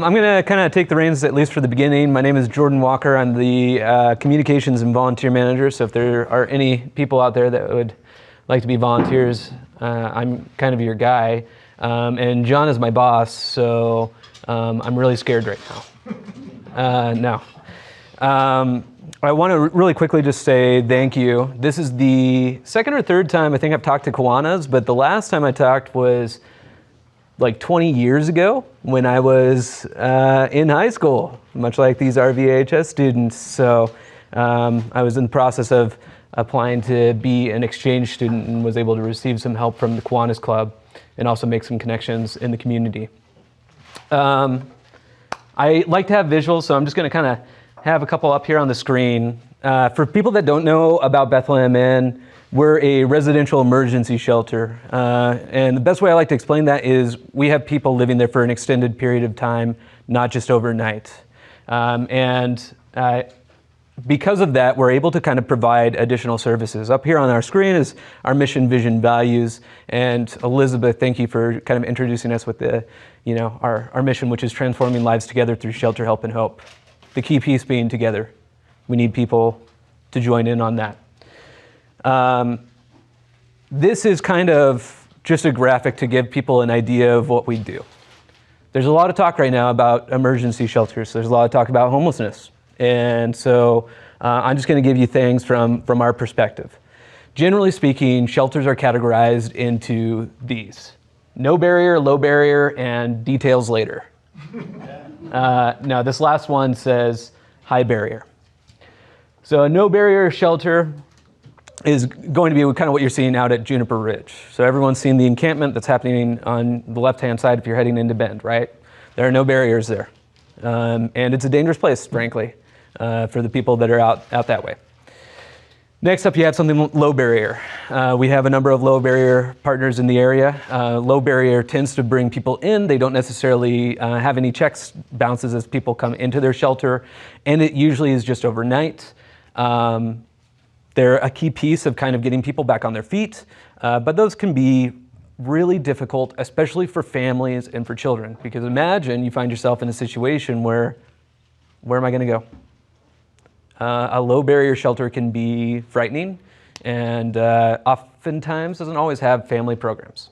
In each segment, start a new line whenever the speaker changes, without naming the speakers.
I'm going to kind of take the reins, at least for the beginning. My name is Jordan Walker. I'm the Communications and Volunteer Manager. So if there are any people out there that would like to be volunteers, I'm kind of your guy. And John is my boss, so I'm really scared right now. No. I want to really quickly just say thank you. This is the second or third time I think I've talked to Kiwanis, but the last time I talked was like 20 years ago when I was in high school, much like these RVHS students. So I was in the process of applying to be an exchange student and was able to receive some help from the Kiwanis Club and also make some connections in the community. I like to have visuals, so I'm just going to kind of have a couple up here on the screen. For people that don't know about Bethlehem Inn, we're a residential emergency shelter. And the best way I like to explain that is we have people living there for an extended period of time, not just overnight. Because of that, we're able to kind of provide additional services. Up here on our screen is our mission, vision, values. And Elizabeth, thank you for kind of introducing us with the, our mission, which is transforming lives together through shelter, help, and hope. The key piece being together. We need people to join in on that. This is kind of just a graphic to give people an idea of what we do. There's a lot of talk right now about emergency shelters. There's a lot of talk about homelessness. And so I'm just going to give you things from our perspective. Generally speaking, shelters are categorized into these: no barrier, low barrier, and details later. Now, this last one says high barrier. So a no barrier shelter is going to be kind of what you're seeing out at Juniper Ridge. So everyone's seen the encampment that's happening on the left-hand side if you're heading into Bend, right? There are no barriers there. And it's a dangerous place, frankly, for the people that are out that way. Next up, you have something low barrier. We have a number of low barrier partners in the area. Low barrier tends to bring people in. They don't necessarily have any checks, bounces as people come into their shelter, and it usually is just overnight. They're a key piece of kind of getting people back on their feet, but those can be really difficult, especially for families and for children, because imagine you find yourself in a situation where am I going to go? A low barrier shelter can be frightening and oftentimes doesn't always have family programs.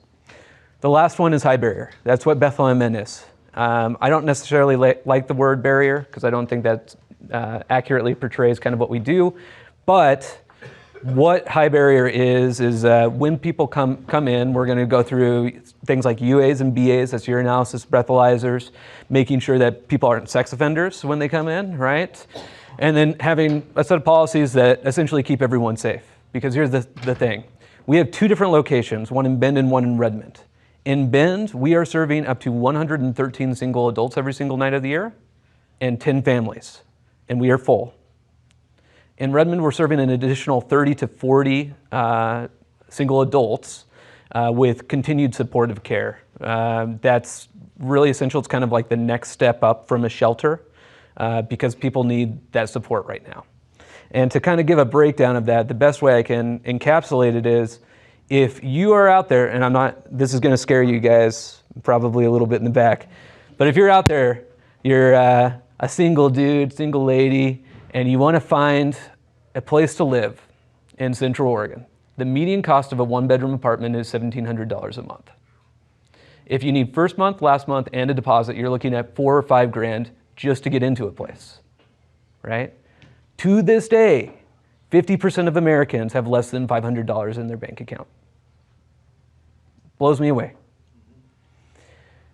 The last one is high barrier. That's what Bethlehem Inn is. I don't necessarily like the word barrier because I don't think that accurately portrays kind of what we do, but what high barrier is when people come in, we're going to go through things like UAs and BAs, that's urinalysis breathalyzers, making sure that people aren't sex offenders when they come in, right? And then having a set of policies that essentially keep everyone safe. Because here's the thing. We have two different locations, one in Bend and one in Redmond. In Bend, we are serving up to 113 single adults every single night of the year and 10 families, and we are full. In Redmond, we're serving an additional 30 to 40 single adults with continued supportive care. That's really essential. It's kind of like the next step up from a shelter because people need that support right now. And to kind of give a breakdown of that, the best way I can encapsulate it is if you are out there, and this is going to scare you guys probably a little bit in the back, but if you're out there, you're a single dude, single lady, and you want to find a place to live in Central Oregon, the median cost of a one-bedroom apartment is $1,700 a month. If you need first month, last month, and a deposit, you're looking at $4,000 or $5,000 just to get into a place, right? To this day, 50% of Americans have less than $500 in their bank account. Blows me away.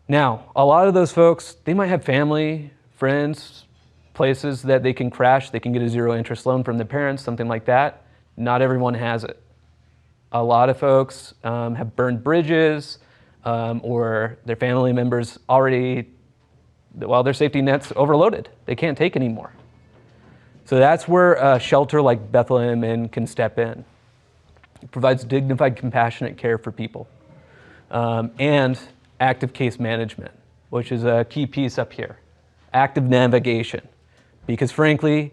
Now, a lot of those folks, they might have family, friends, places that they can crash, they can get a zero interest loan from their parents, something like that. Not everyone has it. A lot of folks have burned bridges or their family members already, their safety net's overloaded. They can't take anymore. So that's where a shelter like Bethlehem Inn can step in. It provides dignified, compassionate care for people and active case management, which is a key piece up here. Active navigation. Because frankly,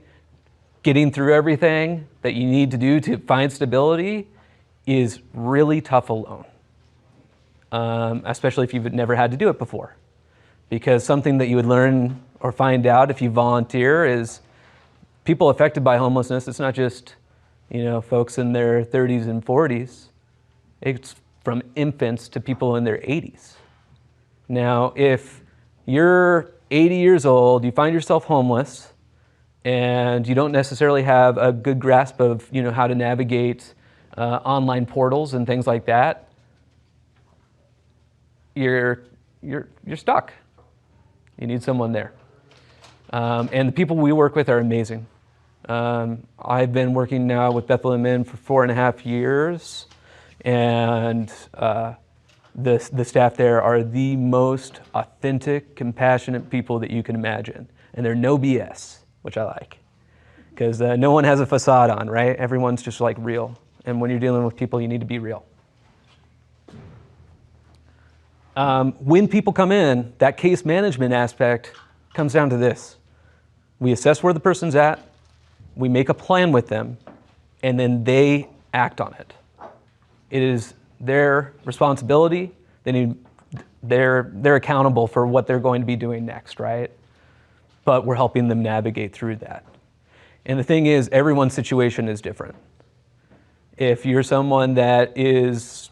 getting through everything that you need to do to find stability is really tough alone, especially if you've never had to do it before. Because something that you would learn or find out if you volunteer is people affected by homelessness, it's not just, folks in their 30s and 40s. It's from infants to people in their 80s. Now, if you're 80 years old, you find yourself homeless, and you don't necessarily have a good grasp of, how to navigate online portals and things like that, you're stuck. You need someone there. And the people we work with are amazing. I've been working now with Bethlehem Inn for 4.5 years, and the staff there are the most authentic, compassionate people that you can imagine. And they're no BS, which I like. Because no one has a facade on, right? Everyone's just like real. And when you're dealing with people, you need to be real. When people come in, that case management aspect comes down to this. We assess where the person's at, we make a plan with them, and then they act on it. It is their responsibility. They're accountable for what they're going to be doing next, right? But we're helping them navigate through that. And the thing is, everyone's situation is different. If you're someone that is,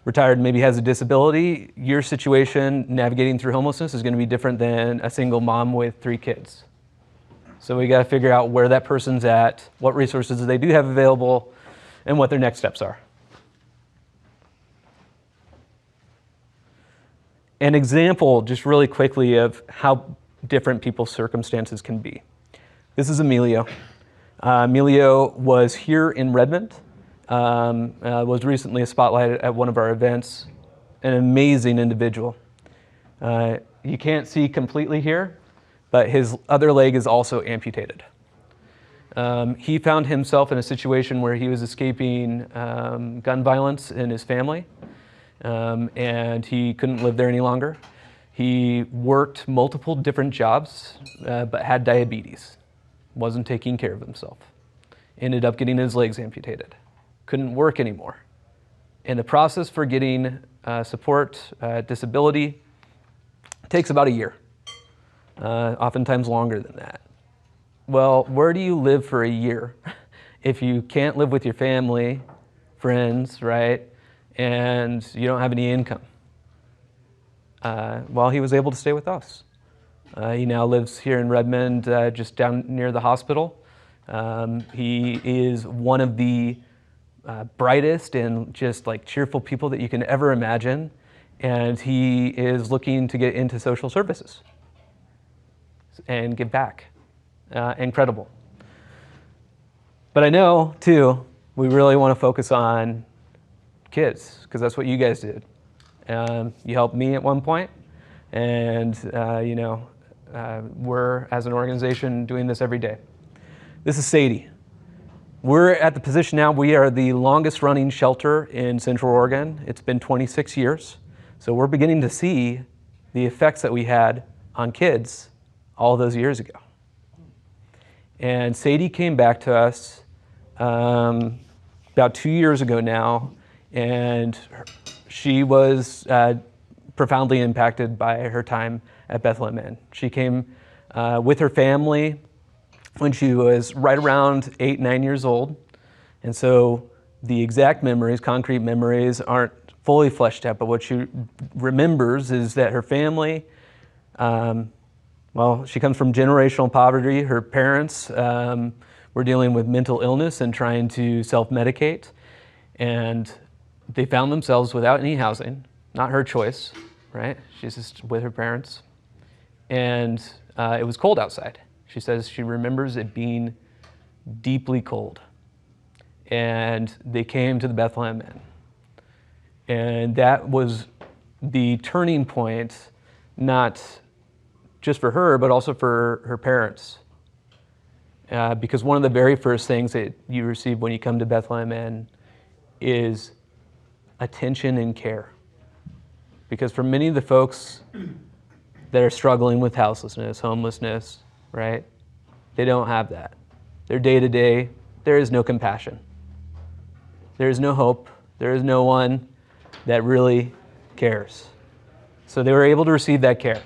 retired and maybe has a disability, your situation navigating through homelessness is going to be different than a single mom with 3 kids. So we got to figure out where that person's at, what resources they do have available, and what their next steps are. An example, just really quickly, of how different people's circumstances can be. This is Emilio. Emilio was here in Redmond. Was recently a spotlight at one of our events. An amazing individual. You can't see completely here, but his other leg is also amputated. He found himself in a situation where he was escaping gun violence in his family, and he couldn't live there any longer. He worked multiple different jobs, but had diabetes. Wasn't taking care of himself. Ended up getting his legs amputated. Couldn't work anymore. And the process for getting support, disability, takes about a year, oftentimes longer than that. Well, where do you live for a year if you can't live with your family, friends, right, and you don't have any income? Well, he was able to stay with us. He now lives here in Redmond, just down near the hospital. He is one of the brightest and just like cheerful people that you can ever imagine, and he is looking to get into social services and give back. Incredible. But I know, too, we really want to focus on kids, because that's what you guys did. You helped me at one point, and we're, as an organization, doing this every day. This is Sadie. We're at the position now, we are the longest running shelter in Central Oregon. It's been 26 years. So we're beginning to see the effects that we had on kids all those years ago. And Sadie came back to us about 2 years ago now, and she was profoundly impacted by her time at Bethlehem Inn. She came with her family when she was right around 8, 9 years old. And so the exact memories, concrete memories, aren't fully fleshed out, but what she remembers is that her family, she comes from generational poverty. Her parents were dealing with mental illness and trying to self-medicate, and they found themselves without any housing, not her choice, right? She's just with her parents. And it was cold outside. She says she remembers it being deeply cold. And they came to the Bethlehem Inn. And that was the turning point, not just for her, but also for her parents. Because one of the very first things that you receive when you come to Bethlehem Inn is attention and care. Because for many of the folks that are struggling with houselessness, homelessness, right, they don't have that. Their day-to-day, there is no compassion. There is no hope. There is no one that really cares. So they were able to receive that care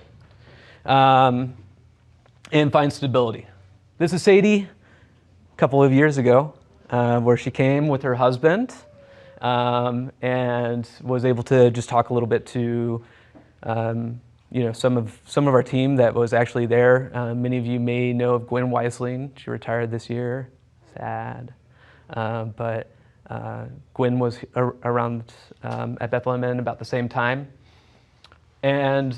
and find stability. This is Sadie a couple of years ago, where she came with her husband and was able to just talk a little bit to some of our team that was actually there. Many of you may know of Gwen Weisling. She retired this year. Sad. But Gwen was around at Bethlehem Inn about the same time. And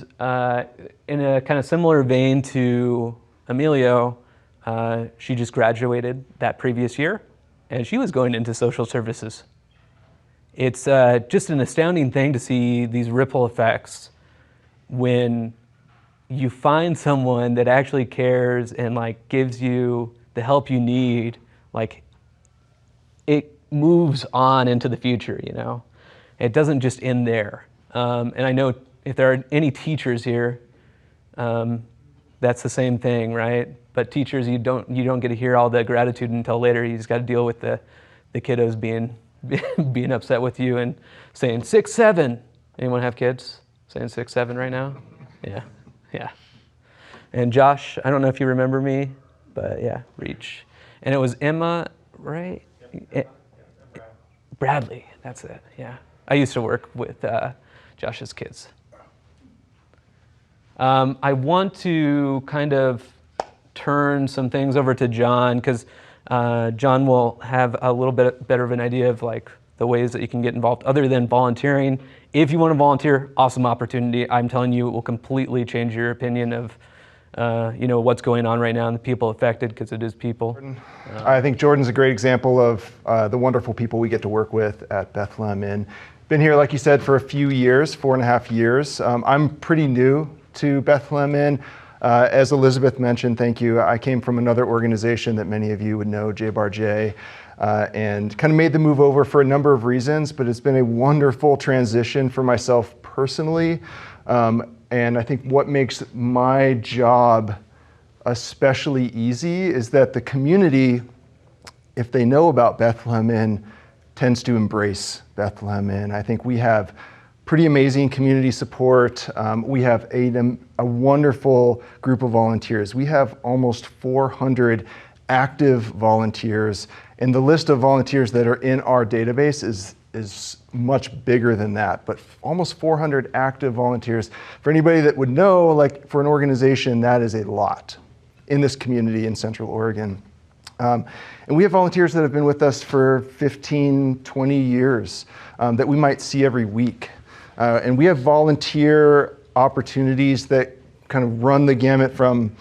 in a kind of similar vein to Emilio, she just graduated that previous year, and she was going into social services. It's just an astounding thing to see these ripple effects when you find someone that actually cares and like gives you the help you need. Like, it moves on into the future, you know? It doesn't just end there. And I know if there are any teachers here, that's the same thing, right? But teachers, you don't get to hear all the gratitude until later. You just got to deal with the kiddos being upset with you and saying 6, 7. Anyone have kids saying 6, 7 right now? Yeah. And Josh, I don't know if you remember me, but yeah, Reach. And it was Emma, right? Bradley, that's it, yeah. I used to work with Josh's kids. I want to kind of turn some things over to Jon, because Jon will have a little bit better of an idea of like the ways that you can get involved other than volunteering. If you want to volunteer, awesome opportunity. I'm telling you, it will completely change your opinion of what's going on right now and the people affected, because it is people.
I think Jordan's a great example of the wonderful people we get to work with at Bethlehem Inn. Been here, like you said, for a few years, 4.5 years. I'm pretty new to Bethlehem Inn. As Elizabeth mentioned, thank you. I came from another organization that many of you would know, J, and kind of made the move over for a number of reasons, but it's been a wonderful transition for myself personally. And I think what makes my job especially easy is that the community, if they know about Bethlehem Inn, tends to embrace Bethlehem Inn. I think we have pretty amazing community support. We have a wonderful group of volunteers. We have almost 400 active volunteers, and the list of volunteers that are in our database is much bigger than that, but almost 400 active volunteers. For anybody that would know, like for an organization, that is a lot in this community in Central Oregon. And we have volunteers that have been with us for 15, 20 years that we might see every week. And we have volunteer opportunities that kind of run the gamut from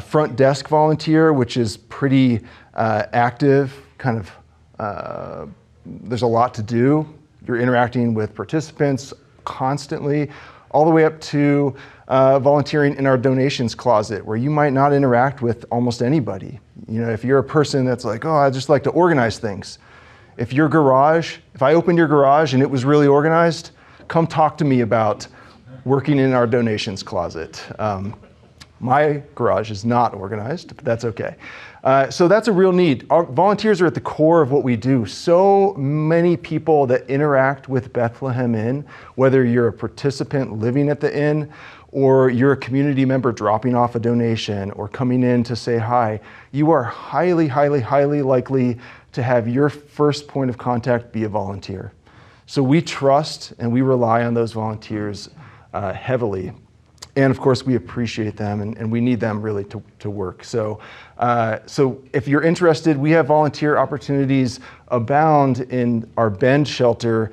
front desk volunteer, which is pretty active, kind of there's a lot to do. You're interacting with participants constantly, all the way up to volunteering in our donations closet, where you might not interact with almost anybody. You know, if you're a person that's like, oh, I just like to organize things. If I opened your garage and it was really organized, come talk to me about working in our donations closet. My garage is not organized, but that's okay. So that's a real need. Our volunteers are at the core of what we do. So many people that interact with Bethlehem Inn, whether you're a participant living at the inn, or you're a community member dropping off a donation or coming in to say hi, you are highly, highly, highly likely to have your first point of contact be a volunteer. So we trust and we rely on those volunteers heavily. And of course, we appreciate them and we need them really to work. So if you're interested, we have volunteer opportunities abound in our Bend shelter.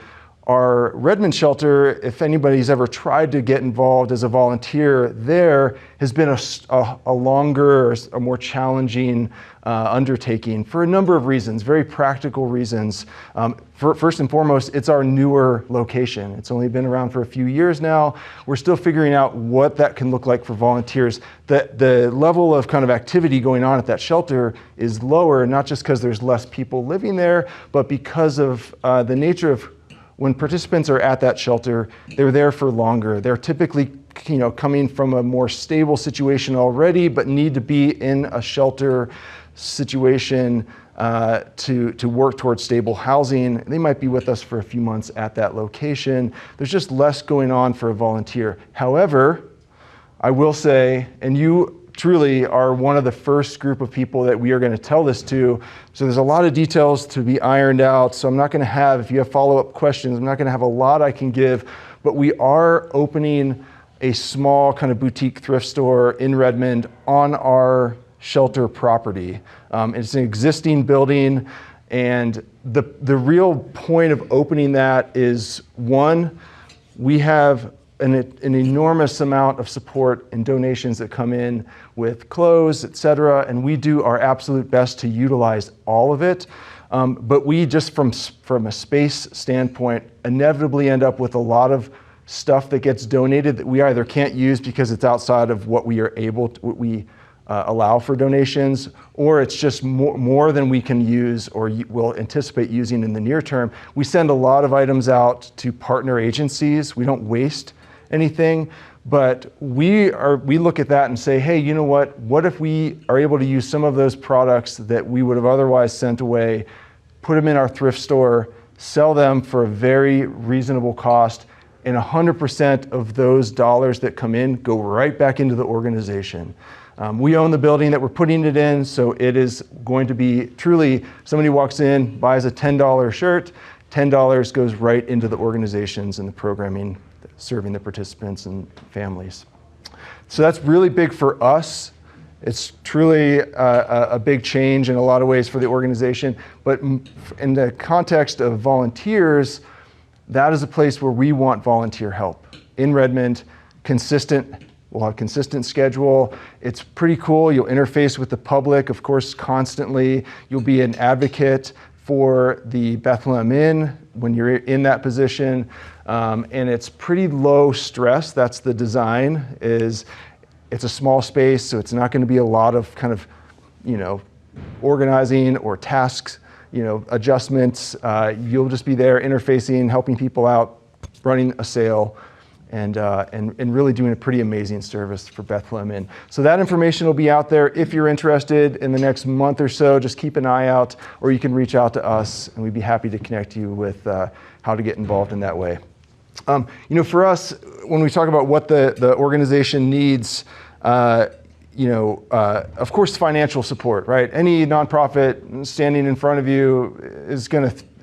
Our Redmond shelter, if anybody's ever tried to get involved as a volunteer there, has been a longer, a more challenging undertaking for a number of reasons, very practical reasons. First and foremost, it's our newer location. It's only been around for a few years now. We're still figuring out what that can look like for volunteers. The level of kind of activity going on at that shelter is lower, not just because there's less people living there, but because of the nature of when participants are at that shelter, they're there for longer. They're typically, coming from a more stable situation already, but need to be in a shelter situation to work towards stable housing. They might be with us for a few months at that location. There's just less going on for a volunteer. However, I will say, and you truly are one of the first group of people that we are going to tell this to. So there's a lot of details to be ironed out. So I'm not going to have, if you have follow-up questions, I'm not going to have a lot I can give, but we are opening a small kind of boutique thrift store in Redmond on our shelter property. It's an existing building, and the real point of opening that is, one, we have an enormous amount of support and donations that come in with clothes, et cetera, and we do our absolute best to utilize all of it. But we just from a space standpoint inevitably end up with a lot of stuff that gets donated that we either can't use because it's outside of what we are able to, what we allow for donations, or it's just more than we can use or will anticipate using in the near term. We send a lot of items out to partner agencies. We don't waste anything, but we look at that and say, hey, you know what if we are able to use some of those products that we would have otherwise sent away, put them in our thrift store, sell them for a very reasonable cost, and 100% of those dollars that come in go right back into the organization. We own the building that we're putting it in, so it is going to be truly, somebody walks in, buys a $10 shirt, $10 goes right into the organizations and the programming, serving the participants and families. So that's really big for us. It's truly a big change in a lot of ways for the organization, but in the context of volunteers, that is a place where we want volunteer help. In Redmond, we'll have consistent schedule. It's pretty cool. You'll interface with the public, of course, constantly. You'll be an advocate for the Bethlehem Inn when you're in that position. And it's pretty low stress. That's the design. It's a small space, so it's not going to be a lot of kind of, organizing or tasks, adjustments. You'll just be there interfacing, helping people out, running a sale, and really doing a pretty amazing service for Bethlehem Inn. So that information will be out there. If you're interested in the next month or so, just keep an eye out, or you can reach out to us, and we'd be happy to connect you with how to get involved in that way. For us, when we talk about what the organization needs, of course, financial support, right? Any nonprofit standing in front of you is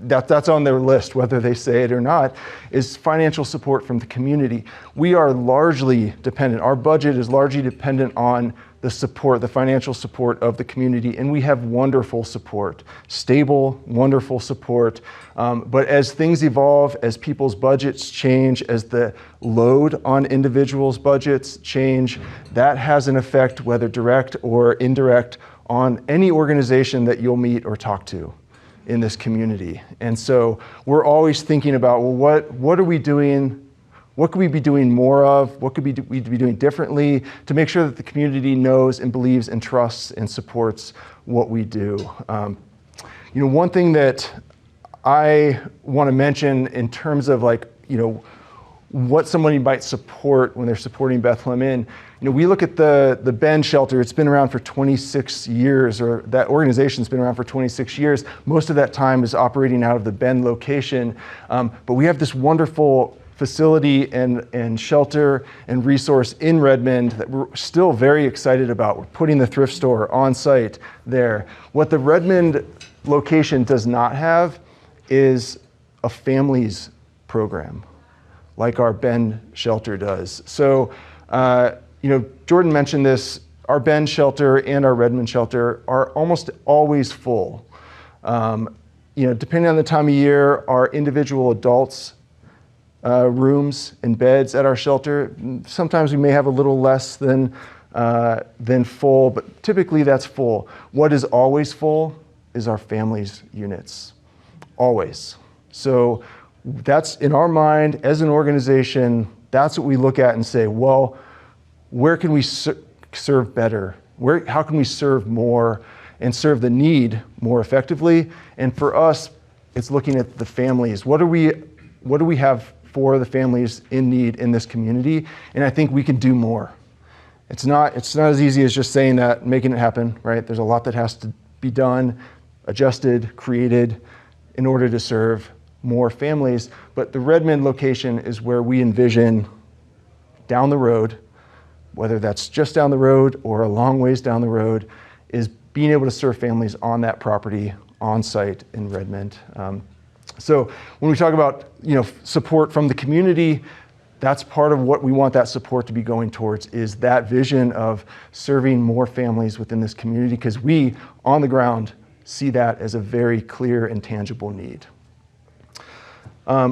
that's on their list, whether they say it or not, is financial support from the community. We are largely dependent, our budget is largely dependent on the support, the financial support of the community, and we have wonderful support, stable, wonderful support. But as things evolve, as people's budgets change, as the load on individuals' budgets change, that has an effect, whether direct or indirect, on any organization that you'll meet or talk to in this community. And so we're always thinking about, well, what are we doing? What could we be doing more of? What could we be doing differently to make sure that the community knows and believes and trusts and supports what we do? One thing that I want to mention in terms of what somebody might support when they're supporting Bethlehem Inn, we look at the Ben shelter. It's been around for 26 years, or that organization's been around for 26 years. Most of that time is operating out of the Ben location. But we have this wonderful facility and shelter and resource in Redmond that we're still very excited about. We're putting the thrift store on site there. What the Redmond location does not have is a families program like our Ben shelter does. So, Jordan mentioned this, our Ben shelter and our Redmond shelter are almost always full. Depending on the time of year, our individual adults rooms and beds at our shelter, sometimes we may have a little less than full, but typically that's full. What is always full is our families units, always. So that's, in our mind, as an organization, that's what we look at and say, well, where can we serve better? How can we serve more and serve the need more effectively? And for us, it's looking at the families. What do we have for the families in need in this community? And I think we can do more. It's not as easy as just saying that, making it happen, right? There's a lot that has to be done. adjusted, created in order to serve more families. But the Redmond location is where we envision down the road, whether that's just down the road or a long ways down the road, is being able to serve families on that property, on site in Redmond. So when we talk about support from the community, that's part of what we want that support to be going towards, is that vision of serving more families within this community, because we, on the ground, see that as a very clear and tangible need.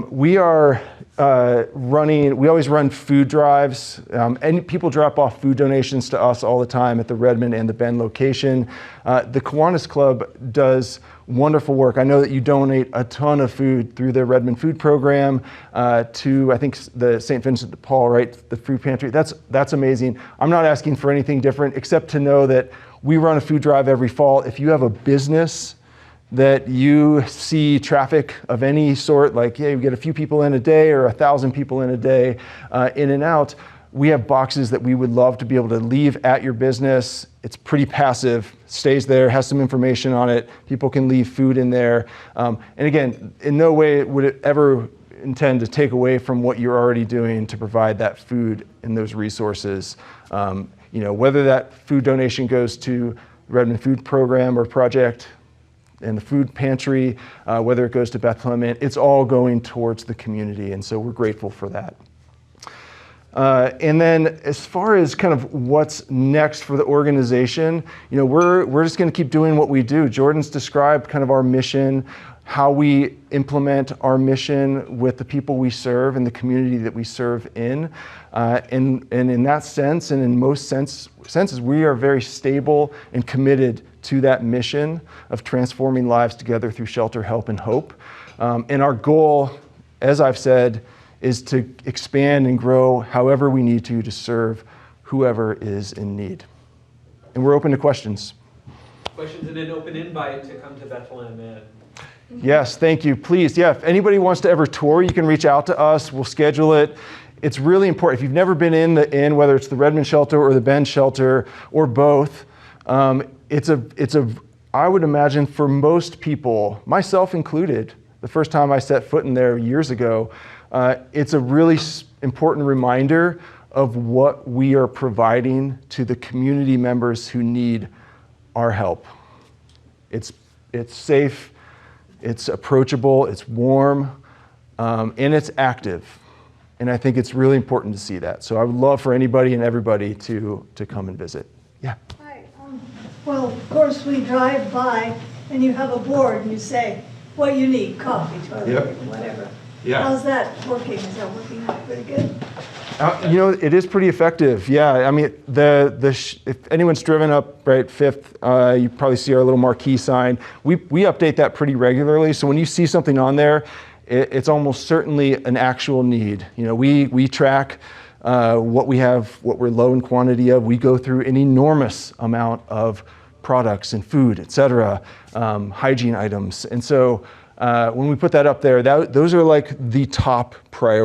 We are we always run food drives, and people drop off food donations to us all the time at the Redmond and the Bend location. The Kiwanis Club does wonderful work. I know that you donate a ton of food through the Redmond food program to, I think, the St. Vincent de Paul, right? The food pantry. That's amazing. I'm not asking for anything different except to know that we run a food drive every fall. If you have a business that you see traffic of any sort, like, yeah, you get a few people in a day or 1,000 people in a day, in and out, we have boxes that we would love to be able to leave at your business. It's pretty passive, stays there, has some information on it. People can leave food in there. And again, in no way would it ever intend to take away from what you're already doing to provide that food and those resources. Whether that food donation goes to Redmond Food Program or Project and the food pantry, whether it goes to Bethlehem Inn, it's all going towards the community, and so we're grateful for that. And then as far as kind of what's next for the organization, we're just going to keep doing what we do. Jordan's described kind of our mission, how we implement our mission with the people we serve and the community that we serve in. And in that sense, and in most senses, we are very stable and committed to that mission of transforming lives together through shelter, help, and hope. And our goal, as I've said, is to expand and grow however we need to serve whoever is in need. And we're open to questions.
Questions and an open invite to come to Bethlehem Inn.
Yes, thank you. Please, if anybody wants to ever tour, you can reach out to us. We'll schedule it. It's really important. If you've never been in the inn, whether it's the Redmond shelter or the Bend shelter or both, I would imagine for most people, myself included, the first time I set foot in there years ago, it's a really important reminder of what we are providing to the community members who need our help. It's safe, it's approachable, it's warm, and it's active. And I think it's really important to see that. So I would love for anybody and everybody to come and visit. Yeah.
Hi. Well, of course, we drive by and you have a board and you say what you need, coffee, toilet,
Yep.
whatever.
Yeah.
How's that working? Is that working out pretty good?
It is pretty effective. Yeah, I mean, if anyone's driven up right Fifth, you probably see our little marquee sign. We update that pretty regularly. So when you see something on there, it's almost certainly an actual need. We track what we have, what we're low in quantity of. We go through an enormous amount of products and food, et cetera, hygiene items, and so when we put that up there, those are like the top priority.